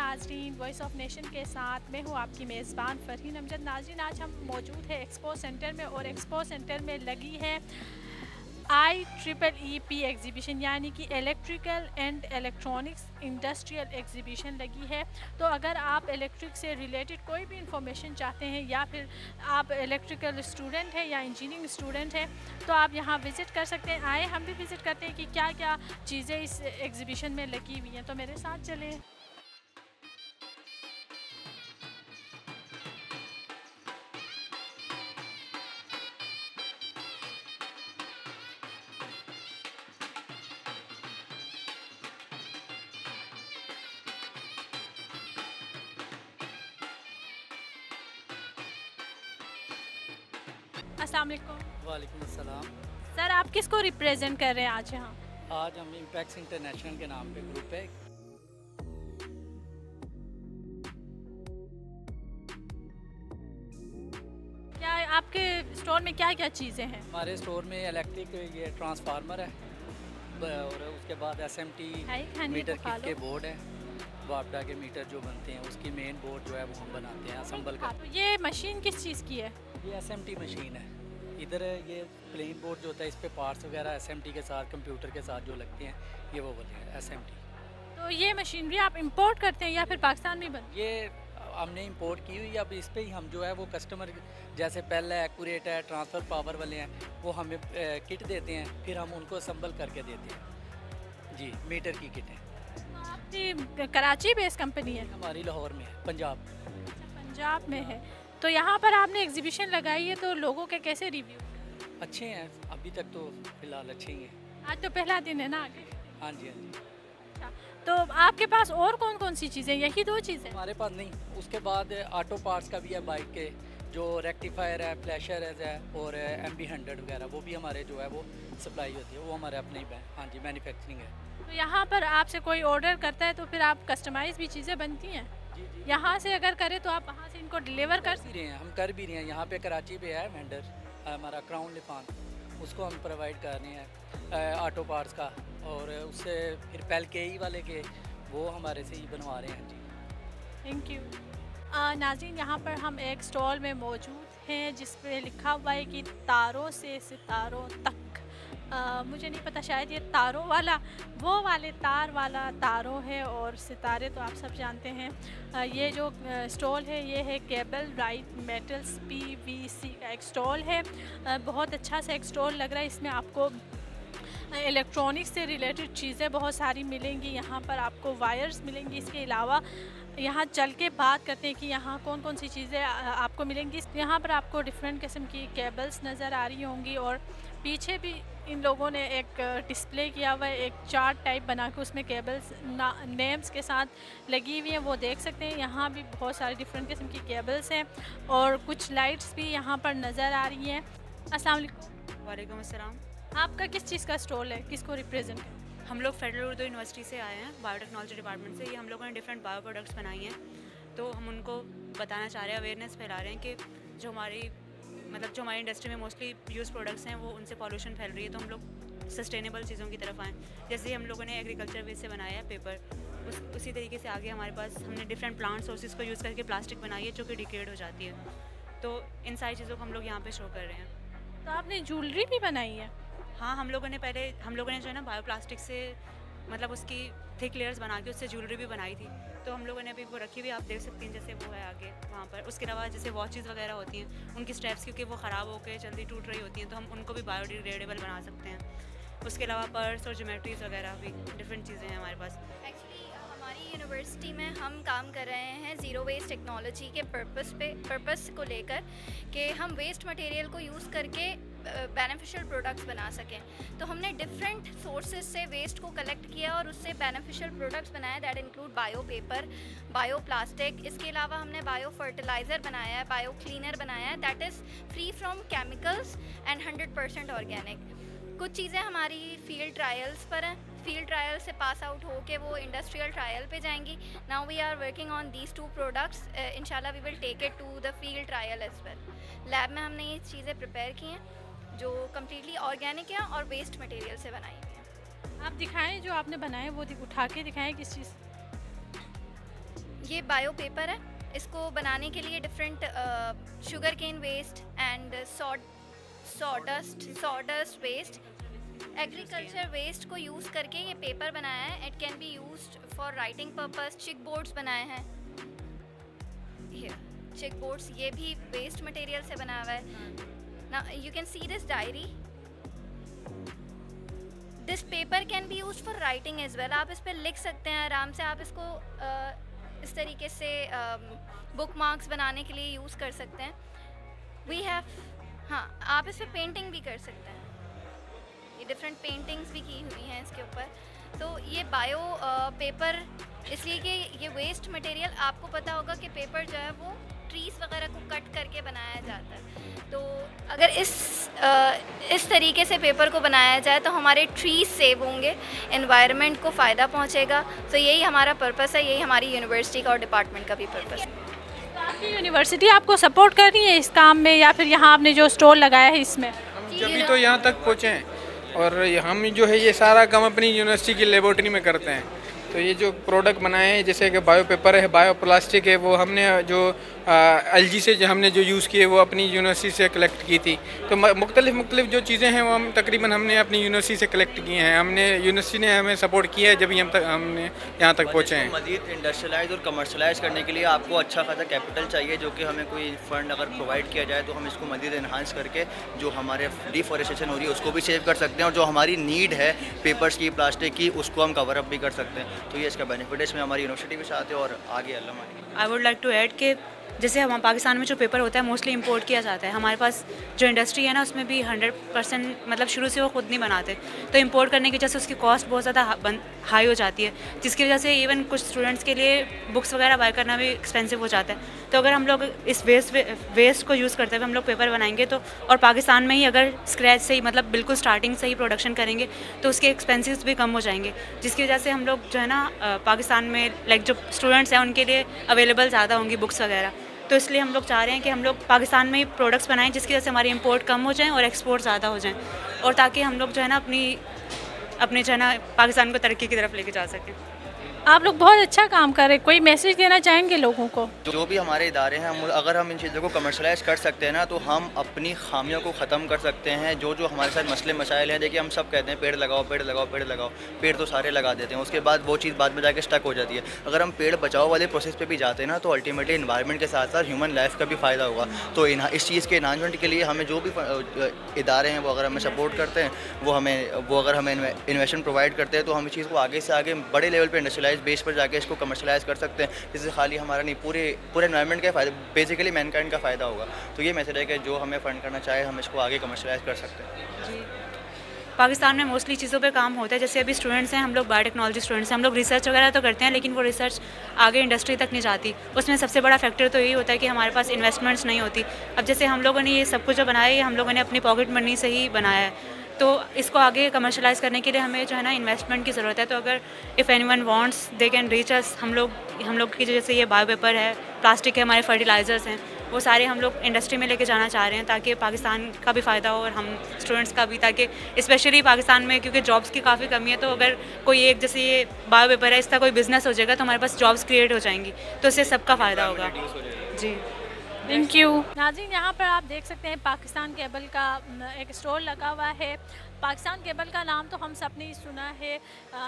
नाजरीन, voice of nation के साथ मैं हूँ आपकी मेज़बान फ़रहीन अमजद। नाजरीन, आज हम मौजूद है एक्सपो सेंटर में और एक्सपो सेंटर में लगी है IEEE एग्ज़िबिशन, यानी कि electrical and electronics industrial exhibition लगी है। तो अगर आप इलेक्ट्रिक से रिलेटेड कोई भी इंफॉर्मेशन चाहते हैं या फिर आप इलेक्ट्रिकल स्टूडेंट हैं या इंजीनियरिंग स्टूडेंट हैं, तो आप यहाँ विज़िट कर सकते हैं। आए हम भी विज़िट करते हैं कि क्या क्या चीज़ें इस एग्ज़िबिशन में लगी हुई हैं। तो मेरे साथ चलें। अस्सलाम वालेकुम। वालेकुम अस्सलाम। सर, आप किसको रिप्रेजेंट कर रहे हैं आज यहाँ? आज हम इम्पैक्स इंटरनेशनल के नाम पे ग्रुप है। क्या आपके स्टोर में क्या क्या चीज़ें हैं? हमारे स्टोर में इलेक्ट्रिक ये ट्रांसफार्मर है और उसके बाद एसएमटी है ही खाने मीटर को खा किट लो। के बोर्ड है। वापडा के मीटर जो बनते हैं उसकी मेन बोर्ड जो है वो हम बनाते हैं असम्बल हाँ, कर। तो ये मशीन किस चीज़ की है? ये एसएमटी मशीन है। इधर ये प्लेन बोर्ड जो होता है इस पे पार्ट्स वगैरह एसएमटी के साथ कंप्यूटर के साथ जो लगते हैं ये वो बोलते हैं एसएमटी। तो ये मशीनरी आप इंपोर्ट करते हैं या फिर पाकिस्तान में बन? ये हमने इंपोर्ट की हुई, अब इस पे ही हम जो है वो कस्टमर जैसे पहले एक्यूरेट है ट्रांसफ़र पावर वाले हैं वो हमें किट देते हैं, फिर हम उनको असम्बल करके देते हैं। जी, मीटर की किट है। तो आपकी कराची बेस्ड कंपनी है? हमारी लाहौर में है, पंजाब। अच्छा, पंजाब में है। तो यहाँ पर आपने एग्जीबिशन लगाई है, तो लोगों के कैसे रिव्यू? अच्छे हैं, अभी तक तो फ़िलहाल अच्छे ही हैं। आज तो पहला दिन है ना आगे। हाँ जी, हाँ जी। अच्छा, तो आपके पास और कौन कौन सी चीज़ें? यही दो चीज़ें? हमारे पास नहीं, उसके बाद ऑटो पार्ट्स का भी है बाइक के, जो रेक्टिफायर है, फ्लैशर है और MB100 वगैरह वो भी हमारे जो है वो सप्लाई होती है, वो हमारे अपने ही हाँ जी मैन्युफैक्चरिंग है। तो यहाँ पर आपसे कोई ऑर्डर करता है तो फिर आप कस्टमाइज़ भी चीज़ें बनती हैं? जी जी। यहाँ से अगर करें तो आप वहाँ से इनको डिलीवर कर कर भी रहे हैं, हम कर भी रहे हैं। यहाँ पे कराची पे है वेंडर हमारा क्राउन लिफान, उसको हम प्रोवाइड कर रहे हैं ऑटो पार्ट्स का, और उससे फिर पहल के ही वाले के वो हमारे से ही बनवा रहे हैं जी। Thank you. नाज़रीन, यहाँ पर हम एक स्टॉल में मौजूद हैं जिस पे लिखा हुआ है कि तारों से सितारों तक। मुझे नहीं पता, शायद ये तारों वाला वो वाले तार वाला तारों है, और सितारे तो आप सब जानते हैं। ये जो स्टॉल है ये है केबल राइट मेटल्स PVC का एक स्टॉल है। बहुत अच्छा सा एक स्टॉल लग रहा है। इसमें आपको इलेक्ट्रॉनिक्स से रिलेटेड चीज़ें बहुत सारी मिलेंगी। यहाँ पर आपको वायर्स मिलेंगी। इसके अलावा यहाँ चल के बात करते हैं कि यहाँ कौन कौन सी चीज़ें आपको मिलेंगी। यहाँ पर आपको डिफरेंट किस्म की केबल्स नज़र आ रही होंगी, और पीछे भी इन लोगों ने एक डिस्प्ले किया हुआ है, एक चार्ट टाइप बना के उसमें केबल्स नेम्स के साथ लगी हुई हैं, वो देख सकते हैं। यहाँ भी बहुत सारी डिफरेंट किस्म की केबल्स हैं और कुछ लाइट्स भी यहाँ पर नज़र आ रही हैं। अस्सलाम वालेकुम। वालेकुम अस्सलाम। आपका किस चीज़ का स्टॉल है, किसको रिप्रेजेंट है? हम लोग फेडरल उर्दू यूनिवर्सिटी से आए हैं, बायोटेक्नोलॉजी डिपार्टमेंट से। ये हम लोगों ने डिफरेंट बायो प्रोडक्ट्स बनाई हैं, तो हम उनको बताना चाह रहे हैं, अवेयरनेस फैला रहे हैं कि जो हमारी इंडस्ट्री में मोस्टली यूज़ प्रोडक्ट्स हैं वो उनसे पॉल्यूशन फैल रही है, तो हम लोग सस्टेनेबल चीज़ों की तरफ आएँ। जैसे हम लोगों ने एग्रीकल्चर वेस्ट से बनाया है पेपर, उसी तरीके से आगे हमारे पास हमने डिफरेंट प्लांट सोर्सेज को यूज़ करके प्लास्टिक बनाई है जो कि डिकेड हो जाती है। तो इन सारी चीज़ों को हम लोग यहाँ पर शो कर रहे हैं। तो आपने ज्वेलरी भी बनाई है? हाँ, हम लोगों ने जो है ना बायोप्लास्टिक से उसकी थिक लेयर्स बना के उससे ज्वेलरी भी बनाई थी, तो हम लोगों ने अभी वो रखी हुई, आप देख सकती हैं, जैसे वो है आगे वहाँ पर। उसके अलावा जैसे वॉचेस वगैरह होती हैं उनकी स्ट्रैप्स, क्योंकि वो ख़राब होकर जल्दी टूट रही होती हैं, तो हम उनको भी बायोडिग्रेडेबल बना सकते हैं। उसके अलावा पर्स और ज्योमेट्रीज वगैरह भी डिफरेंट चीज़ें हैं हमारे पास। एक्चुअली हमारी यूनिवर्सिटी में हम काम कर रहे हैं ज़ीरो वेस्ट टेक्नोलॉजी के पर्पस को लेकर, कि हम वेस्ट मटेरियल को यूज़ करके बेनिफिशियल प्रोडक्ट्स बना सकें। तो हमने डिफरेंट सोर्सेज से वेस्ट को कलेक्ट किया और उससे बेनिफिशियल प्रोडक्ट्स बनाए, that include bio paper, bio plastic. इसके अलावा हमने बायो फर्टिलाइज़र बनाया है, बायो क्लीनर बनाया है, that is free from chemicals and 100% organic. कुछ चीज़ें हमारी फील्ड ट्रायल्स पर हैं, फील्ड ट्रायल से पास आउट होके वो इंडस्ट्रियल ट्रायल पे जाएंगी। Now we are working on these 2 products, इंशाल्लाह we will take it to the field trial as well. Lab में हमने ये चीज़ें प्रिपेयर की हैं जो कम्प्लीटली ऑर्गेनिक है और वेस्ट मटेरियल से बनाई हुई हैं। आप दिखाएं जो आपने बनाए, वो उठा के दिखाएं किस चीज़। ये बायो पेपर है। इसको बनाने के लिए different sugar cane waste and sawdust waste, agriculture waste को यूज़ करके ये पेपर बनाया है। It can be used for writing purpose. Chip boards बनाए हैं, चिक बोर्ड्स ये भी वेस्ट मटेरियल से बना हुआ है। ना you can see this diary, this paper can be used for writing as well. आप इस पर लिख सकते हैं आराम से। आप इसको इस तरीके से बुक मार्क्स बनाने के लिए यूज़ कर सकते हैं। वी हैव, हाँ, आप इस पर पेंटिंग भी कर सकते हैं। ये डिफरेंट पेंटिंग्स भी की हुई हैं इसके ऊपर। तो ये बायो पेपर इसलिए कि ये वेस्ट मटेरियल, आपको पता होगा कि पेपर जो है वो ट्रीज़ वगैरह को कट करके बनाया जाता है। तो अगर इस तरीके से पेपर को बनाया जाए तो हमारे ट्रीज सेव होंगे, एनवायरनमेंट को फ़ायदा पहुंचेगा। तो यही हमारा पर्पस है, यही हमारी यूनिवर्सिटी का और डिपार्टमेंट का भी पर्पस है। तो आपकी यूनिवर्सिटी आपको सपोर्ट कर रही है इस काम में, या फिर यहाँ आपने जो स्टॉल लगाया है इसमें? हम जब तो यहाँ तक पहुँचे हैं, और हम जो है ये सारा काम अपनी यूनिवर्सिटी की लेबोरेटरी में करते हैं। तो ये जो प्रोडक्ट बनाए हैं, जैसे कि बायो पेपर है, बायो प्लास्टिक है, वो हमने जो एलजी से जो हमने जो यूज़ किए वो अपनी यूनिवर्सिटी से कलेक्ट की थी। तो मुख्तलिफ जो चीज़ें हैं वो हम तकरीबन हमने अपनी यूनिवर्सिटी से कलेक्ट किए हैं। हमने यूनिवर्सिटी ने हमें सपोर्ट किया है जब हमने यहाँ तक पहुँचे हैं। मज़ीद इंडस्ट्रियलाइज और कमर्शलाइज करने के लिए आपको अच्छा खासा कैपिटल चाहिए, जो कि हमें कोई फंड अगर प्रोवाइड किया जाए तो हम इसको मज़ीद इन्हांस करके जो हमारे डिफॉरेस्टेशन हो रही है उसको भी सेव कर सकते हैं, और जो हमारी नीड है पेपर्स की, प्लास्टिक की, उसको हम कवर अप भी कर सकते हैं। तो ये इसका बेनिफिट है, इसमें हमारी यूनिवर्सिटी भी साथ है और आगे अल्लाह माने। I would like to add कि जैसे हम पाकिस्तान में जो पेपर होता है मोस्टली इंपोर्ट किया जाता है। हमारे पास जो इंडस्ट्री है ना उसमें भी 100% मतलब शुरू से वो खुद नहीं बनाते, तो इंपोर्ट करने की वजह से उसकी कॉस्ट बहुत ज़्यादा हाई हो जाती है, जिसकी वजह से इवन कुछ स्टूडेंट्स के लिए बुक्स वगैरह बाय करना भी एक्सपेंसिव हो जाता है। तो अगर हम लोग इस वेस्ट को यूज़ करते हुए हम लोग पेपर बनाएंगे तो, और पाकिस्तान में ही अगर स्क्रैच से ही मतलब बिल्कुल स्टार्टिंग से ही प्रोडक्शन करेंगे तो उसके एक्सपेंसिव्स भी कम हो जाएंगे, जिसकी वजह से हम लोग जो है ना पाकिस्तान में लाइक जो स्टूडेंट्स हैं उनके लिए अवेलेबल ज़्यादा होंगी बुक्स वगैरह। तो इसलिए हम लोग चाह रहे हैं कि हम लोग पाकिस्तान में ही प्रोडक्ट्स बनाएं, जिसकी वजह से हमारी इंपोर्ट कम हो जाए और एक्सपोर्ट ज़्यादा हो जाए, और ताकि हम लोग जो है ना अपने जो है ना पाकिस्तान को तरक्की की तरफ लेके जा सकें। आप लोग बहुत अच्छा काम कर रहे हैं, कोई मैसेज देना चाहेंगे लोगों को? जो भी हमारे इदारे हैं, अगर हम इन चीज़ों को कमर्शलाइज कर सकते हैं ना तो हम अपनी खामियों को ख़त्म कर सकते हैं। जो हमारे साथ मसले मसाइल हैं, देखिए हम सब कहते हैं पेड़ लगाओ पेड़ लगाओ पेड़ लगाओ, पेड़ तो सारे लगा देते हैं, उसके बाद वो चीज़ बाद में जाके स्टक हो जाती है। अगर हम पेड़ बचाओ वाले प्रोसेस पे भी जाते हैं ना तो अल्टीमेटली इन्वायरमेंट के साथ साथ ह्यूमन लाइफ का भी फ़ायदा होगा। तो इस चीज़ के इन्हांसमेंट के लिए हमें जो भी इदारे हैं वो अगर हमें सपोर्ट करते हैं, वो अगर हमें इन्वेस्टमेंट प्रोवाइड करते हैं तो हम इस चीज़ को आगे से आगे बड़े लेवल पर इंडस्ट्रियलाइज बेस पर जाके इसको कमर्शलाइज कर सकते हैं, जिससे खाली हमारा नहीं पूरे एनवायरनमेंट का फ़ायदा, बेसिकली मैनकाइंड का फ़ायदा होगा। तो ये मैसेज है कि जो हमें फ़ंड करना चाहे हम इसको आगे कमर्शलाइज कर सकते हैं। जी, पाकिस्तान में मोस्टली चीज़ों पे काम होता है। जैसे अभी स्टूडेंट्स हैं, हम लोग बायोटेक्नोलॉजी स्टूडेंट्स हैं, हम लोग रिसर्च वगैरह तो करते हैं, लेकिन वो रिसर्च आगे इंडस्ट्री तक नहीं जाती। उसमें सबसे बड़ा फैक्टर तो यही होता है कि हमारे पास इन्वेस्टमेंट्स नहीं होती। अब जैसे हम लोगों ने ये सब कुछ जो बनाया है, हम लोगों ने अपनी पॉकेट मनी से ही बनाया है, तो इसको आगे कमर्शलाइज़ करने के लिए हमें जो है ना इन्वेस्टमेंट की ज़रूरत है। तो अगर if anyone wants they can reach अस। हम लोग की जैसे ये बायो पेपर है, प्लास्टिक है, हमारे फर्टिलाइज़र्स हैं, वो सारे हम लोग इंडस्ट्री में लेके जाना चाह रहे हैं, ताकि पाकिस्तान का भी फ़ायदा हो और हम स्टूडेंट्स का भी, ताकि स्पेशली पाकिस्तान में क्योंकि जॉब्स की काफ़ी कमी है, तो अगर कोई एक जैसे ये बायो पेपर है इसका कोई बिज़नेस हो जाएगा तो हमारे पास जॉब्स क्रिएट हो जाएंगी, तो इससे सबका फ़ायदा होगा। जी, थैंक यू। नाज़रीन, यहाँ पर आप देख सकते हैं पाकिस्तान केबल का एक स्टॉल लगा हुआ है। पाकिस्तान केबल का नाम तो हम सब ने सुना है,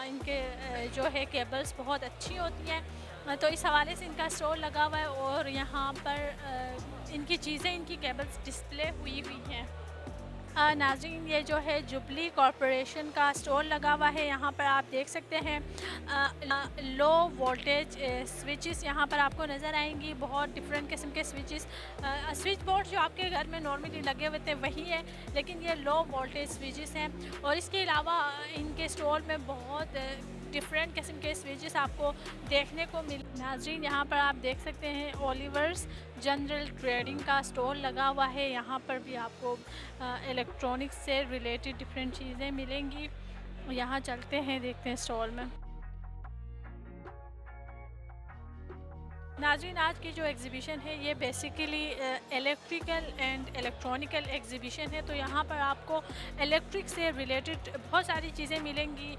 इनके जो है केबल्स बहुत अच्छी होती हैं, तो इस हवाले से इनका स्टॉल लगा हुआ है और यहाँ पर इनकी चीज़ें, इनकी केबल्स डिस्प्ले हुई हैं। नाज़रीन, ये जो है जुबली कॉरपोरेशन का स्टॉल लगा हुआ है। यहाँ पर आप देख सकते हैं लो वोल्टेज स्विचेस यहाँ पर आपको नज़र आएंगी। बहुत डिफरेंट किस्म के स्विच बोर्ड जो आपके घर में नॉर्मली लगे हुए थे वही है, लेकिन ये लो वोल्टेज स्विचेस हैं। और इसके अलावा इनके स्टॉल में बहुत डिफरेंट किस्म के स्विचेस आपको देखने को मिल। नाज़रीन, यहाँ पर आप देख सकते हैं ओलिवर्स जनरल ट्रेडिंग का स्टॉल लगा हुआ है। यहाँ पर भी आपको इलेक्ट्रॉनिक्स से रिलेटेड डिफरेंट चीज़ें मिलेंगी। यहाँ चलते हैं, देखते हैं स्टॉल में। नाज़रीन, आज की जो एग्ज़िबिशन है ये basically electrical and electronical exhibition है। तो यहाँ पर आपको इलेक्ट्रिक से रिलेटेड बहुत सारी चीज़ें मिलेंगी,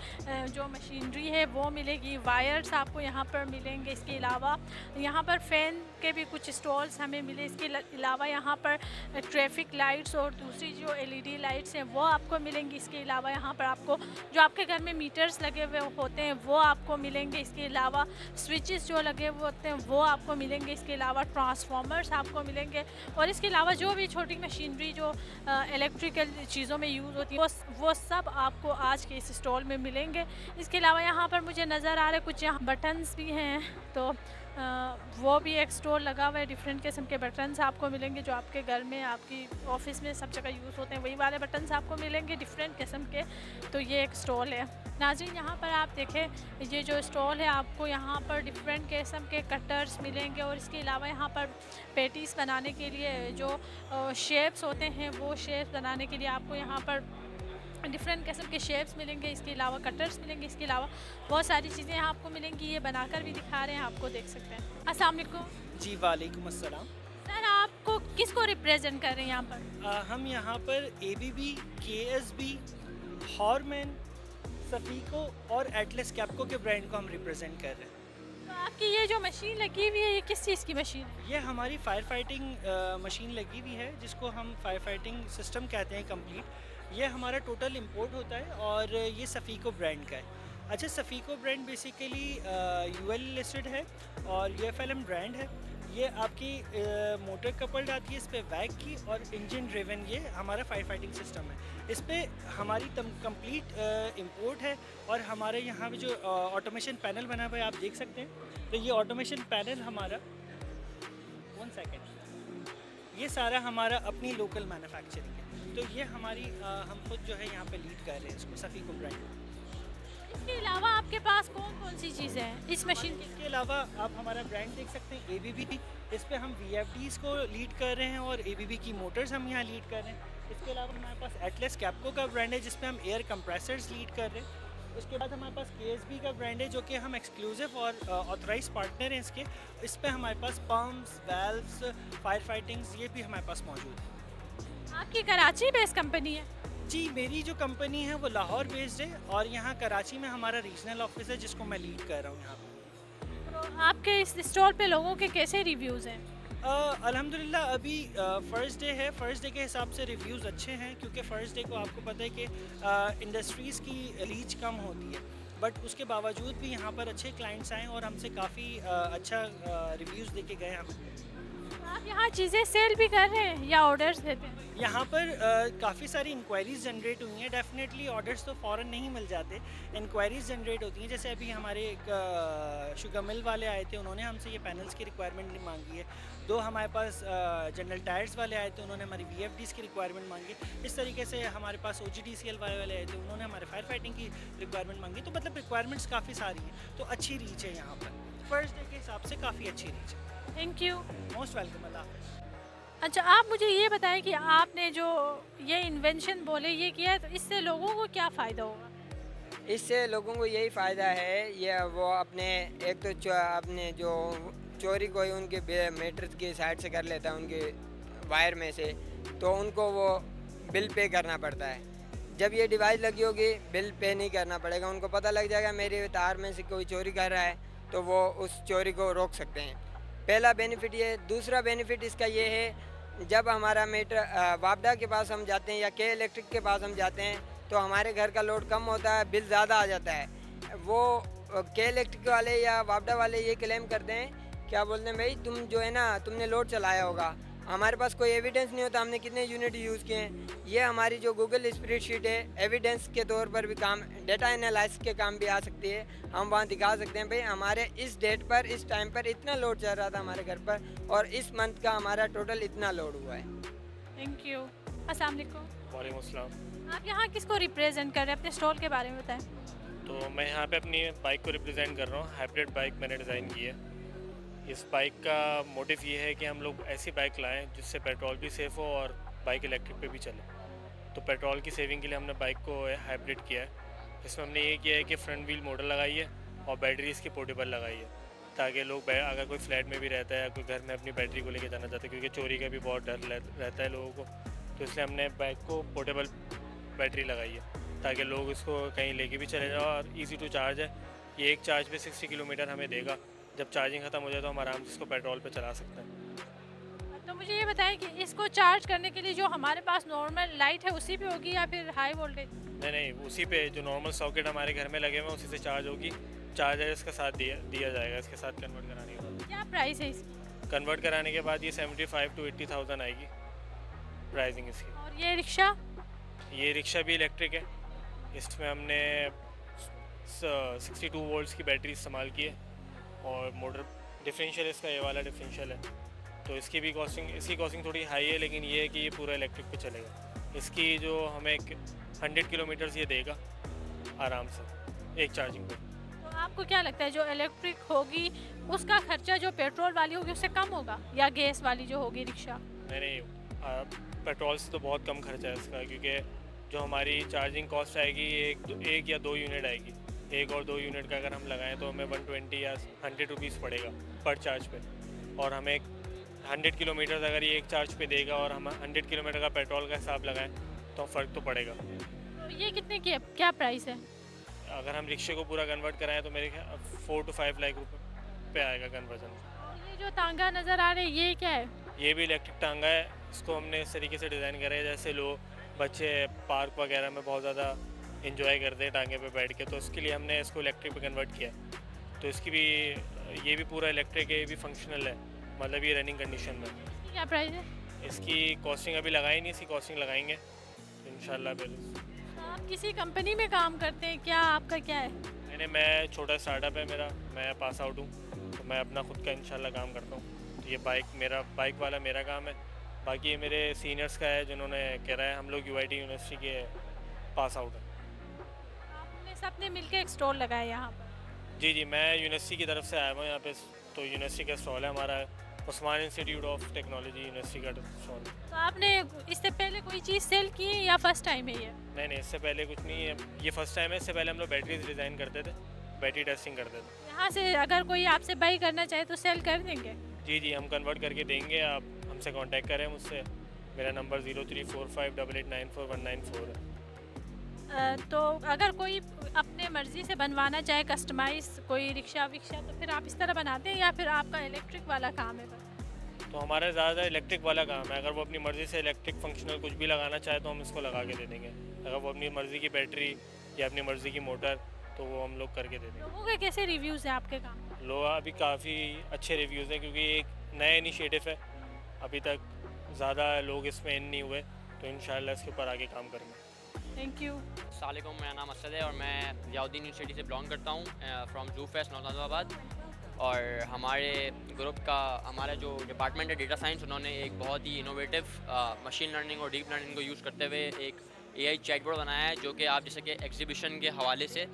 जो मशीनरी है वो मिलेगी, वायर्स आपको यहाँ पर मिलेंगे। इसके अलावा यहाँ पर फ़ैन के भी कुछ स्टॉल्स हमें मिले। इसके अलावा यहाँ पर ट्रैफिक लाइट्स और दूसरी जो LED लाइट्स हैं वो आपको मिलेंगी। इसके अलावा यहाँ पर आपको जो आपके घर में मीटर्स लगे हुए होते हैं वो आपको मिलेंगे। इसके अलावा स्विचेस जो लगे हुए होते हैं वो आपको मिलेंगे। इसके अलावा ट्रांसफार्मर्स आपको मिलेंगे और इसके अलावा जो भी छोटी मशीनरी जो इलेक्ट्रिकल चीज़ों में यूज़ होती है वो सब आपको आज के इस स्टॉल में मिलेंगे। इसके अलावा यहाँ पर मुझे नज़र आ रहे कुछ यहाँ बटन्स भी हैं, तो वो भी एक स्टोर लगा हुआ है। डिफरेंट किस्म के बटन्स आपको मिलेंगे जो आपके घर में, आपकी ऑफिस में सब जगह यूज़ होते हैं, वही वाले बटन्स आपको मिलेंगे डिफरेंट किस्म के। तो ये एक स्टॉल है। नाज़रीन, यहाँ पर आप देखें, ये जो स्टॉल है आपको यहाँ पर डिफरेंट किस्म के कटर्स मिलेंगे और इसके अलावा यहाँ पर पेटीज़ बनाने के लिए जो शेप्स होते हैं वो शेप्स बनाने के लिए आपको यहाँ पर डिफरेंट किस्म के शेप्स मिलेंगे। इसके अलावा कटर्स मिलेंगे। इसके अलावा बहुत सारी चीज़ें यहाँ आपको मिलेंगी। ये बनाकर भी दिखा रहे हैं, आपको देख सकते हैं। अस्सलाम वालेकुम जी, वालेकुम अस्सलाम। सर, आपको किसको रिप्रेजेंट कर रहे हैं यहाँ पर? हम यहाँ पर ABB, KSB, हॉर्मन, सफीको और एटलस कैप्को के ब्रांड को हम रिप्रेजेंट कर रहे हैं। तो आपकी ये जो मशीन लगी हुई है ये किस चीज़ की मशीन है? ये हमारी फायर फाइटिंग मशीन लगी हुई है जिसको हम फायर फाइटिंग सिस्टम कहते हैं कंप्लीट। ये हमारा टोटल इंपोर्ट होता है और ये सफीको ब्रांड का है। अच्छा, सफीको ब्रांड बेसिकली UL लिस्टेड है और UFLM ब्रांड है। ये आपकी मोटर कपल्ड आती है इस पर वैग की और इंजन ड्रिवन ये हमारा फायर फाइटिंग सिस्टम है। इस पर हमारी कंप्लीट इंपोर्ट है और हमारे यहाँ पे जो ऑटोमेशन पैनल बना हुआ है आप देख सकते हैं। तो ये ऑटोमेशन पैनल हमारा 1 सेकेंड, ये सारा हमारा अपनी लोकल मैन्युफैक्चरिंग है। तो ये हमारी हम खुद जो है यहाँ पे लीड कर रहे हैं इसको, सफीको ब्रांड। इसके अलावा आपके पास कौन कौन सी चीज़ें हैं इस मशीन की? इसके अलावा आप हमारा ब्रांड देख सकते हैं ABB, इस पे हम VFDs को लीड कर रहे हैं और ABB की मोटर्स हम यहाँ लीड कर रहे हैं। इसके अलावा हमारे पास एटलस कैप्को का ब्रांड है जिस पे हम एयर कंप्रेसर्स लीड कर रहे हैं। उसके बाद हमारे पास KSB का ब्रांड है जो कि हम एक्सक्लूसिव और ऑथराइज पार्टनर हैं इसके। इस पे हमारे पास पम्प्स, वाल्व्स, फायर फाइटिंग्स ये भी हमारे पास मौजूद है। आपकी कराची बेस्ड कंपनी है? जी, मेरी जो कंपनी है वो लाहौर बेस्ड है और यहाँ कराची में हमारा रीजनल ऑफिस है जिसको मैं लीड कर रहा हूँ यहाँ पर। तो आपके इस स्टॉल पे लोगों के कैसे रिव्यूज़ हैं? अल्हम्दुलिल्लाह अभी फ़र्स्ट डे है। फ़र्स्ट डे के हिसाब से रिव्यूज़ अच्छे हैं क्योंकि फ़र्स्ट डे को आपको पता है कि इंडस्ट्रीज़ की रीच कम होती है, बट उसके बावजूद भी यहाँ पर अच्छे क्लाइंट्स आए और हमसे काफ़ी अच्छा रिव्यूज़ दे के गए हमें। आप यहाँ चीज़ें सेल भी कर रहे हैं या ऑर्डर्स देते हैं? यहाँ पर काफ़ी सारी इंक्वायरीज़ जनरेट हुई हैं। डेफिनेटली ऑर्डर्स तो फ़ौरन नहीं मिल जाते, इंक्वायरीज़ जनरेट होती हैं। जैसे अभी हमारे एक शुगर मिल वाले आए थे, उन्होंने हमसे ये पैनल्स की रिक्वायरमेंट मांगी है। 2 हमारे पास जनरल टायर्स वाले आए थे, उन्होंने हमारी VFDs की रिक्वायरमेंट मांगी। इस तरीके से हमारे पास OGDCL वाले आए थे, उन्होंने हमारे फायर फाइटिंग की रिक्वायरमेंट मांगी। तो मतलब रिक्वायरमेंट्स काफ़ी सारी हैं, तो अच्छी रीच है यहाँ पर। फर्स्ट डे के हिसाब से काफ़ी अच्छी रीच है। Thank you. Most welcome. अल्लाह हाफ़िज़। अच्छा, आप मुझे ये बताएं कि आपने जो ये इन्वेंशन बोले ये किया है तो इससे लोगों को क्या फ़ायदा होगा? इससे लोगों को यही फ़ायदा है, ये वो अपने एक तो अपने जो चोरी कोई उनके मीटर्स की साइड से कर लेता है उनके वायर में से, तो उनको वो बिल पे करना पड़ता है। जब ये डिवाइस लगी होगी बिल पे नहीं करना पड़ेगा, उनको पता लग जाएगा मेरे तार में से कोई चोरी कर रहा है तो वो उस चोरी को रोक सकते हैं। पहला बेनिफिट ये। दूसरा बेनिफिट इसका ये है, जब हमारा मीटर वापडा के पास हम जाते हैं या के इलेक्ट्रिक के पास हम जाते हैं तो हमारे घर का लोड कम होता है, बिल ज़्यादा आ जाता है। वो के इलेक्ट्रिक वाले या वापडा वाले ये क्लेम करते हैं, क्या बोलते हैं, भाई तुम जो है ना तुमने लोड चलाया होगा। हमारे पास कोई एविडेंस नहीं होता हमने कितने यूनिट यूज़ किए हैं। ये हमारी जो गूगल स्प्रेडशीट है एविडेंस के तौर पर भी काम, डेटा एनालिसिस के काम भी आ सकती है। हम वहाँ दिखा सकते हैं भाई हमारे इस डेट पर इस टाइम पर इतना लोड चल रहा था हमारे घर पर और इस मंथ का हमारा टोटल इतना लोड हुआ है। Thank you. अस्सलाम वालेकुम। वालेकुम अस्सलाम। आप यहाँ किसको रिप्रेजेंट कर रहे हैं? अपने स्टॉल के बारे में बताएं। तो मैं यहाँ पे अपनी बाइक को रिप्रेजेंट कर रहा हूँ। हाइब्रिड बाइक मैंने डिज़ाइन की है। इस बाइक का मोटिव ये है कि हम लोग ऐसी बाइक लाएं जिससे पेट्रोल भी सेफ़ हो और बाइक इलेक्ट्रिक पे भी चले। तो पेट्रोल की सेविंग के लिए हमने बाइक को हाइब्रिड किया है। इसमें हमने ये किया है कि फ्रंट व्हील मोटर लगाई है और बैटरी इसकी पोर्टेबल लगाई है। ताकि लोग अगर कोई फ्लैट में भी रहता है या कोई घर में अपनी बैटरी को लेके जाना चाहता है, क्योंकि चोरी का भी बहुत डर रहता है लोगों को, तो इसलिए हमने बाइक को पोर्टेबल बैटरी लगाई है ताकि लोग इसको कहीं लेके भी चले जाओ। और ईज़ी टू चार्ज है, ये एक चार्ज पे 60 किलोमीटर हमें देगा। जब चार्जिंग ख़त्म हो जाए तो हम आराम से इसको पेट्रोल पे चला सकते हैं। तो मुझे ये बताएं कि इसको चार्ज करने के लिए जो हमारे पास नॉर्मल लाइट है उसी पे होगी या फिर हाई वोल्टेज? नहीं, उसी पे जो नॉर्मल सॉकेट हमारे घर में लगे हुए हैं उसी से चार्ज होगी। चार्जर इसके साथ दिया जाएगा, इसके साथ कन्वर्ट कराने के बाद। क्या प्राइस है इसकी? कन्वर्ट कराने के बाद ये 75 to 80,000 आएगी प्राइसिंग इसकी। और ये रिक्शा? ये रिक्शा भी इलेक्ट्रिक है। इसमें हमने 62 वोल्ट्स की बैटरी इस्तेमाल की है और मोटर डिफरेंशियल इसका ये वाला डिफरेंशियल है, तो इसकी कॉस्टिंग थोड़ी हाई है, लेकिन ये है कि ये पूरा इलेक्ट्रिक पे चलेगा। इसकी जो हमें 100 किलोमीटर्स ये देगा आराम से एक चार्जिंग पे। तो आपको क्या लगता है जो इलेक्ट्रिक होगी उसका खर्चा जो पेट्रोल वाली होगी उससे कम होगा या गैस वाली जो होगी रिक्शा? नहीं, पेट्रोल से तो बहुत कम खर्चा है इसका, क्योंकि जो हमारी चार्जिंग कॉस्ट आएगी एक या 2 यूनिट आएगी। 1 और 2 यूनिट का अगर हम लगाएं तो हमें 120 या 100 रुपीज़ पड़ेगा पर चार्ज पे। और हमें 100 किलोमीटर अगर ये एक चार्ज पे देगा और हम 100 किलोमीटर का पेट्रोल का हिसाब लगाएं तो फ़र्क तो पड़ेगा। तो ये कितने की है, क्या प्राइस है? अगर हम रिक्शे को पूरा कन्वर्ट कराएं तो मेरे 4 to 5 लाख रुपये पे आएगा कन्वर्जन। और ये जो तांगा नज़र आ रहा है ये क्या है? ये भी इलेक्ट्रिक टांगा है। इसको हमने इस तरीके से डिज़ाइन करा है जैसे लोग बच्चे पार्क वगैरह में बहुत ज़्यादा इंजॉय करते हैं टांगे पे बैठ के, तो इसके लिए हमने इसको इलेक्ट्रिक पे कन्वर्ट किया। तो इसकी भी ये भी पूरा इलेक्ट्रिक है, ये भी फंक्शनल है, मतलब ये रनिंग कंडीशन में। इसकी क्या प्राइस है? इसकी कॉस्टिंग अभी लगाई नहीं, इसकी कॉस्टिंग लगाएंगे इंशाल्लाह फिर। तो आप किसी कंपनी में काम करते हैं क्या, आपका क्या है? मैं छोटा स्टार्टअप है मेरा, मैं पास आउट हूँ, तो मैं अपना खुद का इंशाल्लाह काम करता हूँ। तो ये बाइक वाला मेरा काम है, बाकी ये मेरे सीनियर्स का है जिन्होंने करा है। हम लोग UIT यूनिवर्सिटी के पास आउट हैं। आपने सबने मिलकर एक स्टॉल लगाया यहाँ पर? जी, मैं यूनिवर्सिटी की तरफ से आया हुआ यहाँ पे, तो यूनिवर्सिटी का स्टॉल है हमारा, Usman institute of technology university का स्टॉल। तो आपने इससे पहले कोई चीज़ सेल की है या फर्स्ट टाइम है ये? नहीं, इससे पहले कुछ नहीं है, ये फर्स्ट टाइम है। इससे पहले हम लोग बैटरीज डिज़ाइन करते थे, बैटरी टेस्टिंग करते थे। यहाँ से अगर कोई आपसे बाई करना चाहे तो सेल कर देंगे? जी, हम कन्वर्ट करके देंगे। आप हमसे कांटेक्ट करें मुझसे, मेरा नंबर 0345889419 है। तो अगर कोई अपने मर्ज़ी से बनवाना चाहे कस्टमाइज़ कोई रिक्शा विक्शा तो फिर आप इस तरह बनाते हैं या फिर आपका इलेक्ट्रिक वाला काम है? तो हमारा ज़्यादा इलेक्ट्रिक वाला काम है। अगर वो अपनी मर्ज़ी से इलेक्ट्रिक फंक्शनल कुछ भी लगाना चाहे तो हम इसको लगा के दे देंगे। अगर वो अपनी मर्ज़ी की बैटरी या अपनी मर्ज़ी की मोटर तो वो हम लोग करके दे देंगे। लोगों के कैसे रिव्यूज़ हैं आपके काम? लोग अभी काफ़ी अच्छे रिव्यूज़ हैं, क्योंकि एक नया इनिशिएटिव है, अभी तक ज़्यादा लोग इसमें इन नहीं हुए, तो इंशाल्लाह इसके ऊपर आगे काम करेंगे। Thank you. अस्सलामुअलैकुम, मेरा नाम असद है और मैं ज़ियाउद्दीन यूनिवर्सिटी से बिलोंग करता हूँ, फ्रॉम जू फेस्ट नौताबाद। और हमारे ग्रुप का हमारा जो डिपार्टमेंट है डेटा साइंस, उन्होंने एक बहुत ही इनोवेटिव मशीन लर्निंग और डीप लर्निंग को यूज़ करते हुए एक AI चैटबॉट बनाया है, जो कि आप जैसे कि एग्जीबिशन के हवाले से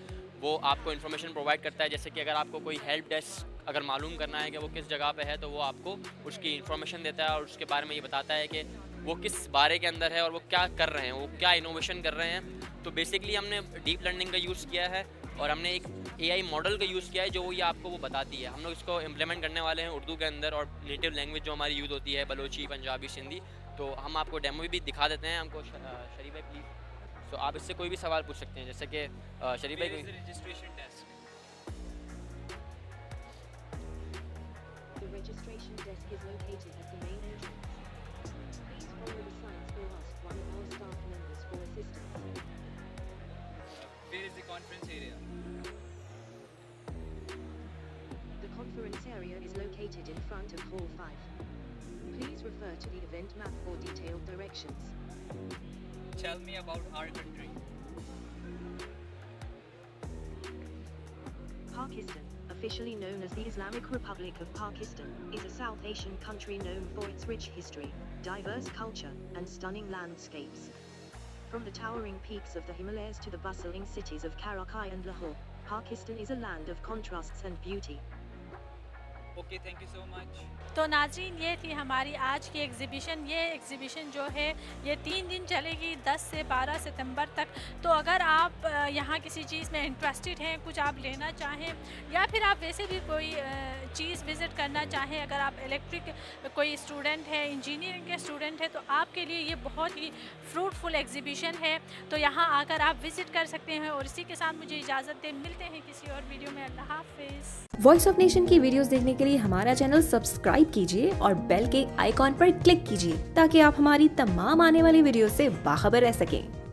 वो आपको इन्फॉर्मेशन प्रोवाइड करता है। जैसे कि अगर आपको कोई हेल्प डेस्क अगर मालूम करना है कि वो किस जगह पे है, तो वो आपको उसकी इन्फॉर्मेशन देता है और उसके बारे में ये बताता है कि वो किस बारे के अंदर है और वो क्या कर रहे हैं, वो क्या इनोवेशन कर रहे हैं। तो बेसिकली हमने डीप लर्निंग का यूज़ किया है और हमने एक AI मॉडल का यूज़ किया है जो ये आपको वो बताती है। हम लोग इसको इम्प्लीमेंट करने वाले हैं उर्दू के अंदर और नेटिव लैंग्वेज जो हमारी यूज़ होती है, बलोची, पंजाबी, सिंधी। तो हम आपको डेमो भी दिखा देते हैं। हमको शरीफ भाई प्लीज़, तो आप इससे कोई भी सवाल पूछ सकते हैं, जैसे कि शरीफ भाई registration desk. The registration desk is located at the main entrance. Please follow the signs or ask one of our staff members for assistance. Where is the conference area? The conference area is located in front of Hall 5. Please refer to the event map for detailed directions. Tell me about our country. Pakistan, officially known as the Islamic Republic of Pakistan, is a South Asian country known for its rich history, diverse culture, and stunning landscapes. From the towering peaks of the Himalayas to the bustling cities of Karachi and Lahore, Pakistan is a land of contrasts and beauty. Okay, thank you so much. तो नाज़रीन, ये थी हमारी आज की exhibition. ये exhibition जो है ये 3 दिन चलेगी, 10 से 12 सितंबर तक। तो अगर आप यहाँ किसी चीज़ में इंटरेस्टेड हैं, कुछ आप लेना चाहें, या फिर आप वैसे भी कोई चीज़ विज़िट करना चाहें, अगर आप इलेक्ट्रिक कोई स्टूडेंट है, इंजीनियरिंग के स्टूडेंट है, तो आपके लिए ये बहुत ही फ्रूटफुल एग्ज़िबिशन है। तो यहाँ आकर आप विज़िट कर सकते हैं। और इसी के साथ मुझे इजाज़त दें, मिलते हैं किसी और वीडियो में। अल्लाह हाफ़िज़। वॉइस ऑफ नेशन की वीडियोस देखने के लिए हमारा चैनल सब्सक्राइब कीजिए और बेल के आइकॉन पर क्लिक कीजिए ताकि आप हमारी तमाम आने वाली वीडियो से बाखबर रह सकें।